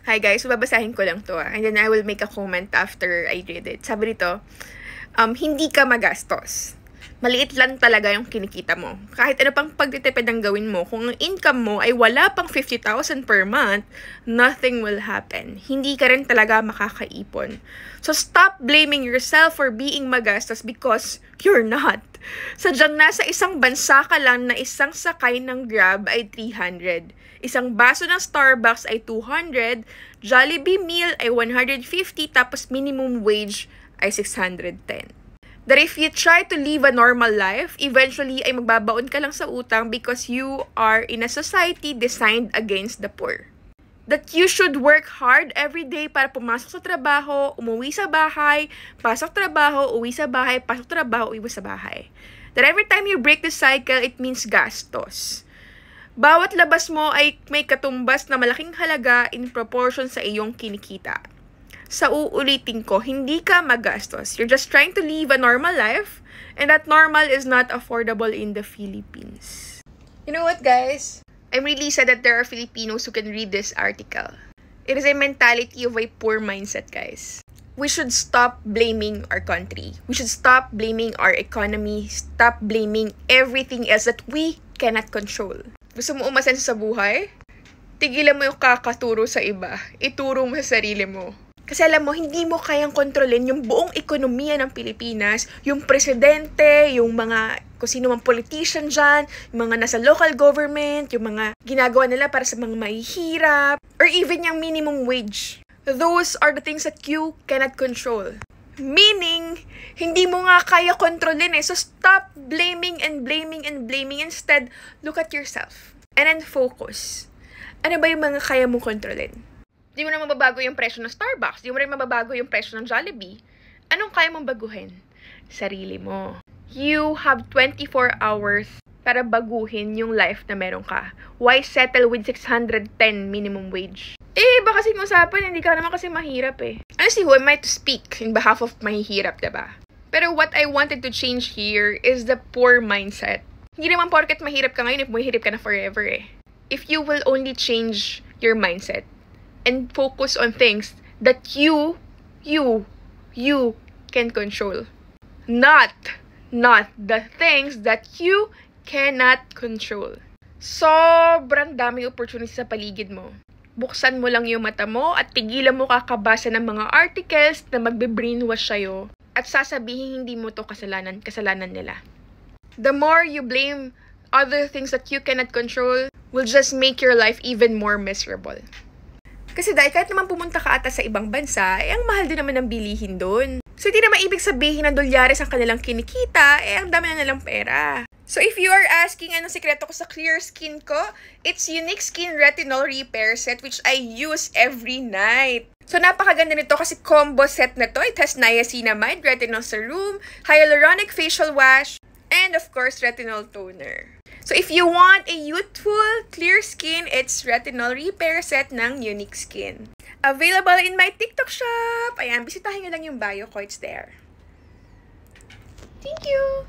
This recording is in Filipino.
Hi guys, so babasahin ko lang to and then I will make a comment after I read it. Sabi dito, hindi ka magastos. Maliit lang talaga yung kinikita mo. Kahit ano pang pagtitipid ang gawin mo, kung ang income mo ay wala pang 50,000 per month, nothing will happen. Hindi ka rin talaga makakaipon. So stop blaming yourself for being magastos because you're not. Sadyang nasa isang bansa ka lang na isang sakay ng Grab ay 300. Isang baso ng Starbucks ay 200, Jollibee meal ay 150, tapos minimum wage ay 610. That if you try to live a normal life, eventually ay magbabaon ka lang sa utang because you are in a society designed against the poor. That you should work hard every day para pumasok sa trabaho, umuwi sa bahay, pasok trabaho, uwi sa bahay, pasok trabaho, uwi sa bahay. That every time you break the cycle, it means gastos. Bawat labas mo ay may katumbas na malaking halaga in proportion sa iyong kinikita. Sa uulitin ko, hindi ka magastos. You're just trying to live a normal life, and that normal is not affordable in the Philippines. You know what, guys? I'm really sad that there are Filipinos who can read this article. It is a mentality of a poor mindset, guys. We should stop blaming our country. We should stop blaming our economy. Stop blaming everything else that we cannot control. Gusto mo umasenso sa buhay? Tigilan mo yung kakaturo sa iba. Ituro mo sa sarili mo. Kasi alam mo, hindi mo kayang kontrolin yung buong ekonomiya ng Pilipinas, yung presidente, yung mga, kung sino mang politician dyan, yung mga nasa local government, yung mga ginagawa nila para sa mga mahihirap, or even yung minimum wage. Those are the things that you cannot control. Meaning, hindi mo nga kaya kontrolin eh. So stop blaming and blaming and blaming. Instead, look at yourself. And then focus. Ano ba yung mga kaya mong kontrolin? Di mo na mababago yung presyo ng Starbucks. Di mo rin mababago yung presyo ng Jollibee. Anong kaya mong baguhin? Sarili mo. You have 24 hours para baguhin yung life na meron ka. Why settle with 610 minimum wage? Baka kasing usapan, hindi ka naman kasi mahirap eh. Honestly, who am I to speak in behalf of mahihirap, diba? Pero what I wanted to change here is the poor mindset. Hindi naman porket mahirap ka ngayon, if mahirap ka na forever eh. If you will only change your mindset and focus on things that you can control. Not the things that you cannot control. Sobrang daming opportunities sa paligid mo. Buksan mo lang yung mata mo at tigilan mo kakabasa ng mga articles na magbe-brainwash sa'yo at sasabihin hindi mo to kasalanan nila. The more you blame other things that you cannot control will just make your life even more miserable. Kasi dahil kahit naman pumunta ka ata sa ibang bansa, ang mahal din naman ng bilihin doon. So hindi naman ibig sabihin na dolyares ang kanilang kinikita, ang dami na nilang pera. So if you are asking anong sikreto ko sa clear skin ko, it's Unique Skin Retinol Repair Set which I use every night. So napakaganda nito kasi combo set na to. It has niacinamide, retinol serum, hyaluronic facial wash, and of course retinol toner. So if you want a youthful, clear skin, it's Retinol Repair Set ng Unique Skin. Available in my TikTok shop! Ayan, bisitahin nyo lang yung bio ko. It's there. Thank you!